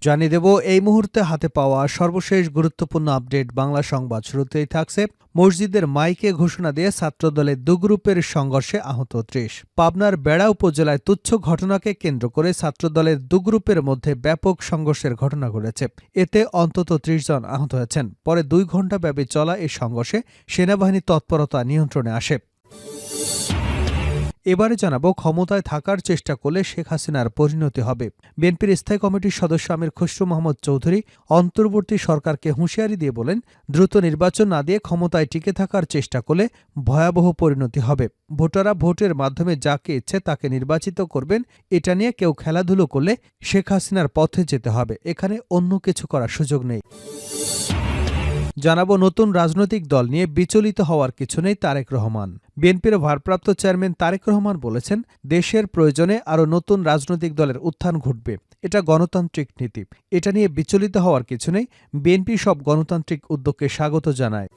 জানিয়ে দেব এই মুহূর্তে হাতে পাওয়া সর্বশেষ গুরুত্বপূর্ণ আপডেট বাংলা সংবাদ। শুরুতেই থাকছে মসজিদের মাইকে ঘোষণা দিয়ে ছাত্রদলের দুগ্রুপের সংঘর্ষে আহত ৩০। পাবনার বেড়া উপজেলায় তুচ্ছ ঘটনাকে কেন্দ্র করে ছাত্রদলের দুগ্রুপের মধ্যে ব্যাপক সংঘর্ষের ঘটনা ঘটেছে। এতে অন্তত ৩০ জন আহত হয়েছেন। পরে ২ ঘণ্টা ব্যাপী চলা এই সংঘর্ষে সেনাবাহিনীর তৎপরতা নিয়ন্ত্রণে আসে। এবারে জানাবো ক্ষমতায় থাকার চেষ্টা করলে শেখ হাসিনার পরিণতি হবে। বিএনপির স্থায়ী কমিটির সদস্য আমির খসরু মোহাম্মদ চৌধুরী অন্তর্বর্তী সরকারকে হুঁশিয়ারি দিয়ে বলেন, দ্রুত নির্বাচন না দিয়ে ক্ষমতায় টিকে থাকার চেষ্টা করলে ভয়াবহ পরিণতি হবে। ভোটাররা ভোটের মাধ্যমে যাকে ইচ্ছে তাকে নির্বাচিত করবেন। এটা নিয়ে কেউ খেলাধুলো করলে শেখ হাসিনার পথে যেতে হবে। এখানে অন্য কিছু করার সুযোগ নেই। জানাবো নতুন রাজনৈতিক দল নিয়ে বিচলিত হওয়ার কিছু নেই তারেক রহমান। বিএনপির ভারপ্রাপ্ত চেয়ারম্যান তারেক রহমান বলেছেন, দেশের প্রয়োজনে আরও নতুন রাজনৈতিক দলের উত্থান ঘটবে। এটা গণতান্ত্রিক নীতি। এটা নিয়ে বিচলিত হওয়ার কিছু নেই। বিএনপি সব গণতান্ত্রিক উদ্যোগকে স্বাগত জানায়।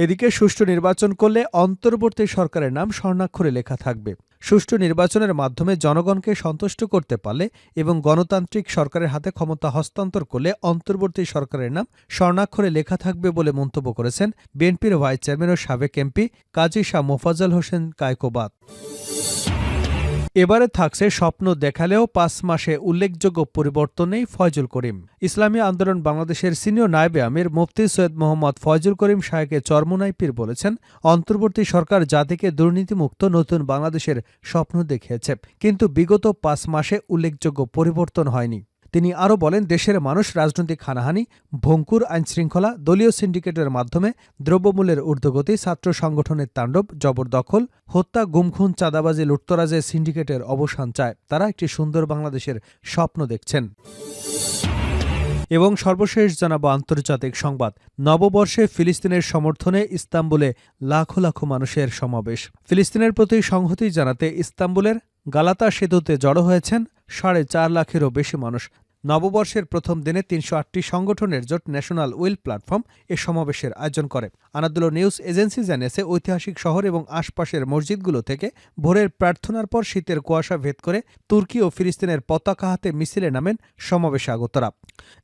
এদিকে সুষ্ঠু নির্বাচন করলে অন্তর্বর্তী সরকারের নাম স্বর্ণাক্ষরে লেখা থাকবে। সুষ্ঠু নির্বাচনের মাধ্যমে জনগণকে সন্তুষ্ট করতে পারলে এবং গণতান্ত্রিক সরকারের হাতে ক্ষমতা হস্তান্তর করলে অন্তর্বর্তী সরকারের নাম স্বর্ণাক্ষরে লেখা থাকবে বলে মন্তব্য করেছেন বিএনপির ভাইস চেয়ারম্যান ও সাবেক এমপি কাজী শাহ মোফাজ্জল হোসেন কায়কোবাদ। এবারে থাকছে স্বপ্ন দেখালেও ৫ মাসে উল্লেখযোগ্য পরিবর্তন নেই ফয়জুল করিম। ইসলামী আন্দোলন বাংলাদেশের সিনিয়র নায়েবে আমির মুফতি সৈয়দ মোহাম্মদ ফয়জুল করিম শাহকে চরমোনাই পীর বলেছেন, অন্তর্বর্তী সরকার জাতিকে দুর্নীতিমুক্ত নতুন বাংলাদেশের স্বপ্ন দেখিয়েছে, কিন্তু বিগত ৫ মাসে উল্লেখযোগ্য পরিবর্তন হয়নি। তিনি আরও বলেন, দেশের মানুষ রাজনৈতিক হানাহানি, ভঙ্গুর আইনশৃঙ্খলা, দলীয় সিন্ডিকেটের মাধ্যমে দ্রব্যমূল্যের ঊর্ধ্বগতি, ছাত্র সংগঠনের তাণ্ডব, জবরদখল, হত্যা, গুমখুন, চাঁদাবাজি, লুটতরাজের সিন্ডিকেটের অবসান চায়। তারা একটি সুন্দর বাংলাদেশের স্বপ্ন দেখছেন। এবং সর্বশেষ জানাবো আন্তর্জাতিক সংবাদ। নববর্ষে ফিলিস্তিনের সমর্থনে ইস্তাম্বুলে লাখো লাখো মানুষের সমাবেশ। ফিলিস্তিনের প্রতি সংহতি জানাতে ইস্তাম্বুলের গালাতা সেতুতে জড়ো হয়েছেন ৪.৫ লাখেরও বেশি মানুষ। নববর্ষের প্রথম দিনে ৩০৮টি সংগঠনের জোট ন্যাশনাল উইল প্ল্যাটফর্ম এ সমাবেশের আয়োজন করে। আনাদুল নিউজ এজেন্সি জানিয়েছে, ঐতিহাসিক শহর এবং আশপাশের মসজিদগুলো থেকে ভোরের প্রার্থনার পর শীতের কুয়াশা ভেদ করে তুর্কি ও ফিলিস্তিনের পতাকা হাতে মিছিলে নামেন সমাবেশে আগতরা।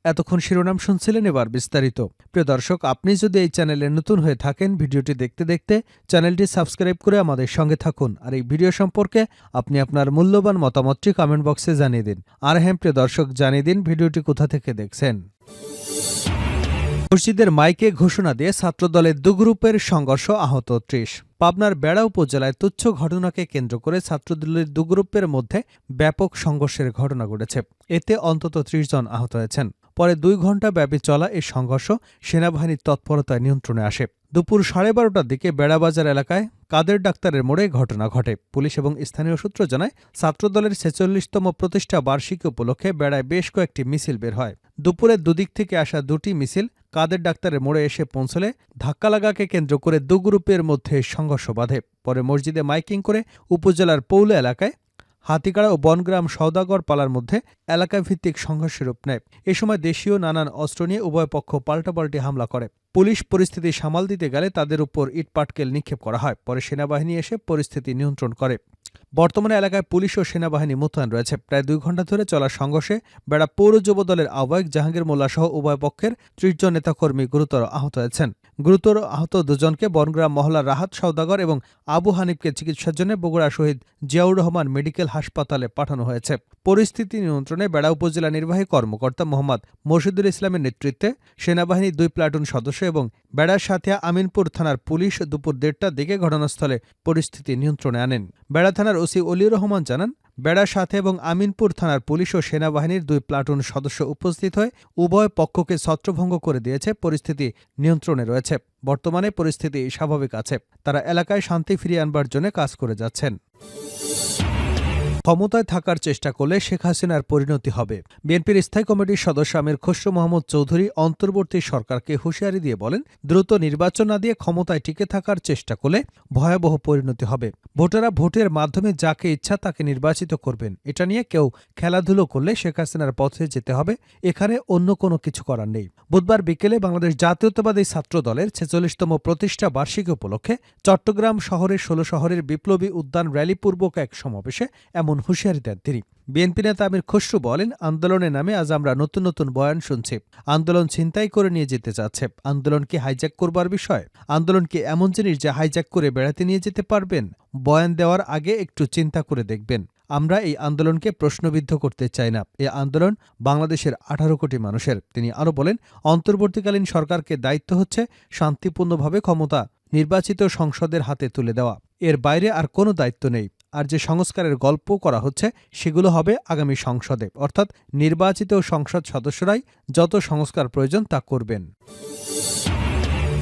এতক্ষণ শিরোনাম শুনছিলেন, এবার বিস্তারিত। প্রিয় দর্শক, আপনি যদি এই চ্যানেলে নতুন হয়ে থাকেন, ভিডিওটি দেখতে দেখতে চ্যানেলটি সাবস্ক্রাইব করে আমাদের সঙ্গে থাকুন। আর এই ভিডিও সম্পর্কে আপনি আপনার মূল্যবান মতামতটি কমেন্ট বক্সে জানিয়ে দিন। আর হ্যাঁ প্রিয় দর্শক, জানিয়ে দিন ভিডিওটি কোথা থেকে দেখছেন। মসজিদের মাইকে ঘোষণা দিয়ে ছাত্রদলের দুগ্রুপের সংঘর্ষ, আহত ৩০। পাবনার বেড়া উপজেলায় তুচ্ছ ঘটনাকে কেন্দ্র করে ছাত্রদলের দুগ্রুপের মধ্যে ব্যাপক সংঘর্ষের ঘটনা ঘটেছে। এতে অন্তত ৩০ জন আহত হয়েছেন। পরে ২ ঘণ্টা ব্যাপী চলা এই সংঘর্ষ সেনাবাহিনীর তৎপরতায় নিয়ন্ত্রণে আসে। দুপুর ১২:৩০টার দিকে বেড়াবাজার এলাকায় কাদের ডাক্তারের মোড়ে ঘটনা ঘটে। পুলিশ এবং স্থানীয় সূত্র জানায়, ছাত্রদলের ৪৬তম প্রতিষ্ঠা বার্ষিকী উপলক্ষে বেড়ায় বেশ কয়েকটি মিছিল বের হয়। দুপুরে দুদিক থেকে আসা দুটি মিছিল কাদের ডাক্তারের মোড়ে এসে পৌঁছলে ধাক্কা লাগাকে কেন্দ্র করে দুগ্রুপের মধ্যে সংঘর্ষ বাধে। পরে মসজিদে মাইকিং করে উপজেলার পৌল এলাকায় হাতিকাড়া ও বনগ্রাম সওদাগর পালার মধ্যে এলাকাভিত্তিক সংঘর্ষের রূপ নেয়। এ সময় দেশীয় নানান অস্ত্র নিয়ে উভয় পক্ষ পাল্টাপাল্টি হামলা করে। পুলিশ পরিস্থিতি সামাল দিতে গেলে তাদের উপর ইটপাটকেল নিক্ষেপ করা হয়। পরে সেনাবাহিনী এসে পরিস্থিতি নিয়ন্ত্রণ করে। বর্তমানে এলাকায় পুলিশ ও সেনাবাহিনী মোতায়েন রয়েছে। প্রায় ২ ঘণ্টা ধরে চলা সংঘর্ষে বেড়া পৌর যুব দলের আহ্বায়ক জাহাঙ্গীর মোল্লা সহ উভয় পক্ষের ৩০ জন নেতাকর্মী গুরুতর আহত হয়েছেন। গুরুতর আহত ২ জনকে বনগ্রাম মহল্লার রাহাত সওদাগর এবং আবু হানিফকে চিকিৎসার জন্য বগুড়া শহীদ জিয়াউর রহমান মেডিকেল হাসপাতালে পাঠানো হয়েছে। পরিস্থিতি নিয়ন্ত্রণে বেড়া উপজেলা নির্বাহী কর্মকর্তা মোহাম্মদ মরশিদুল ইসলামের নেতৃত্বে সেনাবাহিনীর ২ প্লাটুন সদস্য এবং বেড়া সাথিয়া আমিনপুর থানার পুলিশ দুপুর ১:৩০টার দিকে ঘটনাস্থলে পরিস্থিতি নিয়ন্ত্রণে আনেন। বেড়া থানার ওসি অলিউর রহমান জানান, বেড়া সাথে এবং আমিনপুর থানার পুলিশ ও সেনাবাহিনীর ২ প্লাটুন সদস্য উপস্থিত হয়ে উভয় পক্ষকে ছত্রভঙ্গ করে দিয়েছে। পরিস্থিতি নিয়ন্ত্রণে রয়েছে। বর্তমানে পরিস্থিতি স্বাভাবিক আছে। তারা এলাকায় শান্তি ফিরিয়ে আনবার জন্য কাজ করে যাচ্ছেন। ক্ষমতায় থাকার চেষ্টা করলে শেখ হাসিনার পরিণতি হবে। বিএনপির স্থায়ী কমিটির সদস্য আমির খসরু মোহাম্মদ চৌধুরী অন্তর্বর্তী সরকারকে হুঁশিয়ারি দিয়ে বলেন, দ্রুত নির্বাচন না দিয়ে ক্ষমতায় টিকে থাকার চেষ্টা করলে ভয়াবহ পরিণতি হবে। ভোটাররা ভোটের মাধ্যমে যাকে ইচ্ছা তাকে নির্বাচিত করবেন। এটা নিয়ে কেউ খেলাধুলো করলে শেখ হাসিনার পথে যেতে হবে। এখানে অন্য কোনো কিছু করার নেই। বুধবার বিকেলে বাংলাদেশ জাতীয়তাবাদী ছাত্র দলের ৪৬তম প্রতিষ্ঠা বার্ষিকী উপলক্ষে চট্টগ্রাম শহরের ১৬ শহরের বিপ্লবী উদ্যান র্যালিপূর্বক এক সমাবেশে এমন হুঁশিয়ারি দেন তিনি। বিএনপি নেতা আমির খসরু বলেন, আন্দোলনের নামে আজ আমরা নতুন নতুন বয়ান শুনছি। আন্দোলন ছিনতাই করে নিয়ে যেতে চাচ্ছে। আন্দোলন কি হাইজ্যাক করবার বিষয়? আন্দোলন কি এমন জিনিস যে হাইজ্যাক করে বেড়াতে নিয়ে যেতে পারবেন? বয়ান দেওয়ার আগে একটু চিন্তা করে দেখবেন। আমরা এই আন্দোলনকে প্রশ্নবিদ্ধ করতে চাই না। এই আন্দোলন বাংলাদেশের 18 কোটি মানুষের। তিনি আরও বলেন, অন্তর্বর্তীকালীন সরকারকে দায়িত্ব হচ্ছে শান্তিপূর্ণভাবে ক্ষমতা নির্বাচিত সংসদের হাতে তুলে দেওয়া। এর বাইরে আর কোনো দায়িত্ব নেই। আর যে সংস্কারের গল্প করা হচ্ছে সেগুলো হবে আগামী সংসদে, অর্থাৎ নির্বাচিত সংসদ সদস্যরাই যত সংস্কার প্রয়োজন তা করবেন।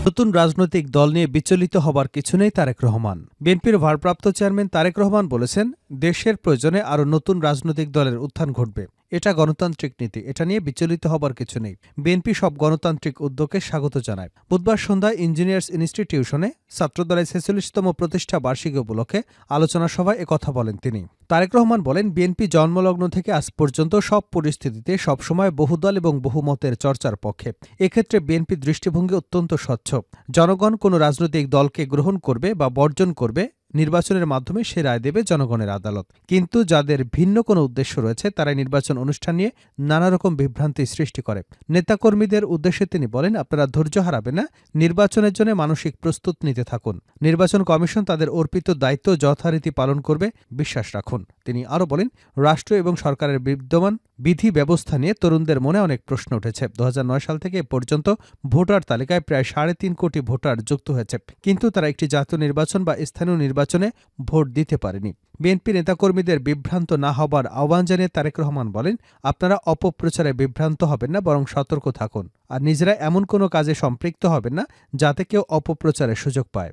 নতুন রাজনৈতিক দল নিয়ে বিচলিত হবার কিছু নেই তারেক রহমান। বিএনপির ভারপ্রাপ্ত চেয়ারম্যান তারেক রহমান বলেছেন, দেশের প্রয়োজনে আরও নতুন রাজনৈতিক দলের উত্থান ঘটবে। এটা গণতান্ত্রিক নীতি, এটা নিয়ে বিচলিত হবার কিছু নেই। বিএনপি সব গণতান্ত্রিক উদ্যোগকে স্বাগত জানায়। বুধবার সন্ধ্যায় ইঞ্জিনিয়ার্স ইনস্টিটিউশনে ছাত্রদলের 46তম প্রতিষ্ঠা বার্ষিকী উপলক্ষে আলোচনা সভায় একথা বলেন তিনি। তারেক রহমান বলেন, বিএনপি জন্মলগ্ন থেকে আজ পর্যন্ত সব পরিস্থিতিতে সবসময় বহুদল এবং বহুমতের চর্চার পক্ষে। এক্ষেত্রে বিএনপির দৃষ্টিভঙ্গি অত্যন্ত স্বচ্ছ। জনগণ কোনো রাজনৈতিক দলকে গ্রহণ করবে বা বর্জন করবে, নির্বাচনের মাধ্যমে সে রায় দেবে জনগণের আদালত। কিন্তু যাদের ভিন্ন কোনো উদ্দেশ্য রয়েছে তারা নির্বাচন অনুষ্ঠান নিয়ে নানা রকম বিভ্রান্তি সৃষ্টি করে। নেতাকর্মীদের উদ্দেশ্যে তিনি বলেন, আপনারা ধৈর্য হারাবেন না, নির্বাচনের জন্য মানসিক প্রস্তুত নিতে থাকুন। নির্বাচন কমিশন তাদের অর্পিত দায়িত্ব যথারীতি পালন করবে, বিশ্বাস রাখুন। তিনি আরও বলেন, রাষ্ট্র এবং সরকারের বিদ্যমান বিধি ব্যবস্থা নিয়ে তরুণদের মনে অনেক প্রশ্ন উঠেছে। 2009 সাল থেকে এ পর্যন্ত ভোটার তালিকায় প্রায় 3.5 কোটি ভোটার যুক্ত হয়েছে, কিন্তু তারা একটি জাতীয় নির্বাচন বা স্থানীয় নির্বাচনে ভোট দিতে পারেনি। বিএনপি নেতাকর্মীদের বিভ্রান্ত না হবার আহ্বান জানিয়ে তারেক রহমান বলেন, আপনারা অপপ্রচারে বিভ্রান্ত হবেন না, বরং সতর্ক থাকুন। আর নিজেরা এমন কোনো কাজে সম্পৃক্ত হবেন না যাতে কেউ অপপ্রচারের সুযোগ পায়।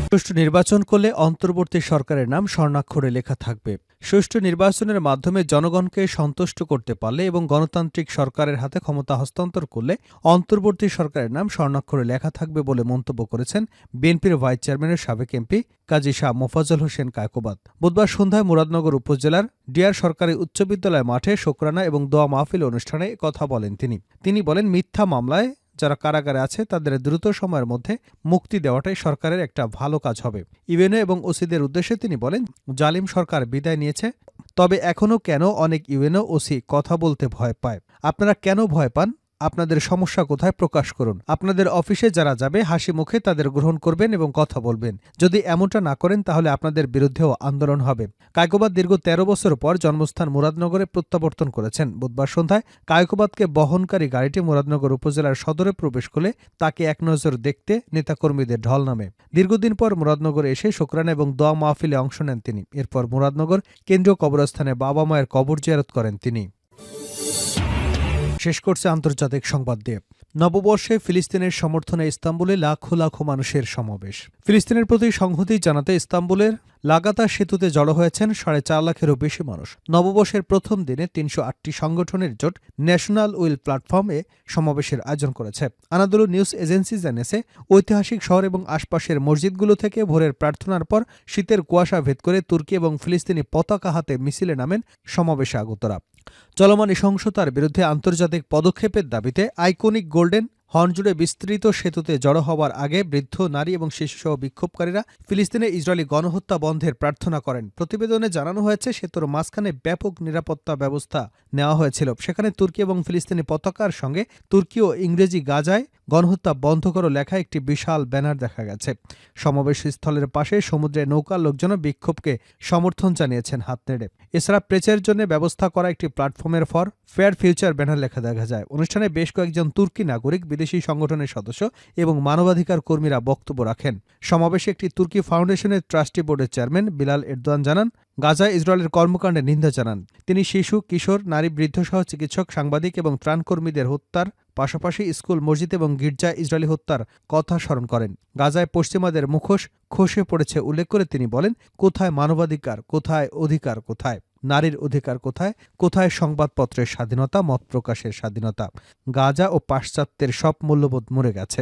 সুষ্ঠু নির্বাচন করলে অন্তর্বর্তী সরকারের নাম স্বর্ণাক্ষরে লেখা থাকবে। সুষ্ঠু নির্বাচনের মাধ্যমে জনগণকে সন্তুষ্ট করতে পারলে এবং গণতান্ত্রিক সরকারের হাতে ক্ষমতা হস্তান্তর করলে অন্তর্বর্তী সরকারের নাম স্বর্ণাক্ষরে লেখা থাকবে বলে মন্তব্য করেছেন বিএনপির ভাইস চেয়ারম্যানের সাবেক এমপি কাজী শাহ মোফাজ্জল হোসেন কায়কোবাদ। বুধবার সন্ধ্যায় মুরাদনগর উপজেলার ডিয়ার সরকারি উচ্চ বিদ্যালয় মাঠে শুকরানা এবং দোয়া মাহফিল অনুষ্ঠানে কথা বলেন তিনি বলেন, মিথ্যা মামলায় যারা কারাগারে আছে তাদের দ্রুত সময়ের মধ্যে মুক্তি দেওয়াটাই সরকারের একটা ভালো কাজ হবে। ইউএনও এবং ওসিদের উদ্দেশ্যে তিনি বলেন, জালিম সরকার বিদায় নিয়েছে, তবে এখনও কেন অনেক ইউএনও ওসি কথা বলতে ভয় পায়? আপনারা কেন ভয় পান? আপনাদের সমস্যা কোথায় প্রকাশ করুন। আপনাদের অফিসে যারা যাবে হাসি মুখে তাদের গ্রহণ করবেন এবং কথা বলবেন। যদি এমনটা না করেন তাহলে আপনাদের বিরুদ্ধেও আন্দোলন হবে। কায়কোবাদ দীর্ঘ 13 বছর পর জন্মস্থান মুরাদনগরে প্রত্যাবর্তন করেছেন। বুধবার সন্ধ্যায় কায়কোবাদকে বহনকারী গাড়িটি মুরাদনগর উপজেলার সদরে প্রবেশ করলে তাকে এক নজর দেখতে নেতাকর্মীদের ঢল নামে। দীর্ঘদিন পর মুরাদনগরে এসে শুকরানা এবং দোয়া মাহফিলে অংশ নেন তিনি। এরপর মুরাদনগর কেন্দ্রীয় কবরস্থানে বাবা মায়ের কবর জিয়ারত করেন তিনি। শেষ করছে আন্তর্জাতিক সংবাদ দিয়ে। নববর্ষে ফিলিস্তিনের সমর্থনে ইস্তাম্বুলে লাখো লাখো মানুষের সমাবেশ। ফিলিস্তিনের প্রতি সংহতি জানাতে ইস্তাম্বুলের লাগাতার সেতুতে জড়ো হয়েছেন 4.5 লাখেরও বেশি মানুষ। নববর্ষের প্রথম দিনে 308টি সংগঠনের জোট ন্যাশনাল উইল প্ল্যাটফর্মে সমাবেশের আয়োজন করেছে। আনাদোলু নিউজ এজেন্সি জানিয়েছে, ঐতিহাসিক শহর এবং আশপাশের মসজিদগুলো থেকে ভোরের প্রার্থনার পর শীতের কুয়াশা ভেদ করে তুর্কি এবং ফিলিস্তিনি পতাকা হাতে মিছিলে নামেন সমাবেশে আগতরা। চলমান সহিংসতার বিরুদ্ধে আন্তর্জাতিক পদক্ষেপের দাবিতে আইকনিক গোল্ডেন হর্ন জুড়ে বিস্তৃত সেতুতে জড়ো হওয়ার আগে বৃদ্ধ, নারী এবং শিশুসহ বিক্ষোভকারীরা ফিলিস্তিনে ইসরায়েলি গণহত্যা বন্ধের প্রার্থনা করেন। প্রতিবেদনে জানানো হয়েছে, সেতুর মাঝখানে ব্যাপক নিরাপত্তা ব্যবস্থা নেওয়া হয়েছিল। সেখানে তুর্কি এবং ফিলিস্তিনি পতাকার সঙ্গে তুর্কি ও ইংরেজি গাজায় গণহত্যা বন্ধ করো লেখা একটি বিশাল ব্যানার দেখা গেছে। সমাবেশ স্থলের পাশে সমুদ্রে নৌকার লোকজনও বিক্ষোভকে সমর্থন জানিয়েছেন হাত নেড়ে। এছাড়া প্রেসের জন্য ব্যবস্থা করা একটি প্ল্যাটফর্মের ফর ফেয়ার ফিউচার ব্যানার লেখা দেখা যায়। অনুষ্ঠানে বেশ কয়েকজন তুর্কি নাগরিক, বিদেশি সংগঠনের সদস্য এবং মানবাধিকার কর্মীরা বক্তব্য রাখেন। সমাবেশে একটি তুর্কি ফাউন্ডেশনের ট্রাস্টি বোর্ডের চেয়ারম্যান বিলাল এরদোয়ান জানান, গাজায় ইসরায়েলের কর্মকাণ্ডের নিন্দা জানান। তিনি শিশু, কিশোর, নারী, বৃদ্ধসহ চিকিৎসক, সাংবাদিক এবং ত্রাণকর্মীদের হত্যার পাশাপাশি স্কুল, মসজিদ এবং গির্জায় ইসরায়েলি হত্যার কথা স্মরণ করেন। গাজায় পশ্চিমাদের মুখোশ খসে পড়েছে উল্লেখ করে তিনি বলেন, কোথায় মানবাধিকার, কোথায় অধিকার, কোথায় নারীর অধিকার, কোথায় কোথায় সংবাদপত্রের স্বাধীনতা, মত প্রকাশের স্বাধীনতা? গাজা ও পাশ্চাত্যের সব মূল্যবোধ মরে গেছে।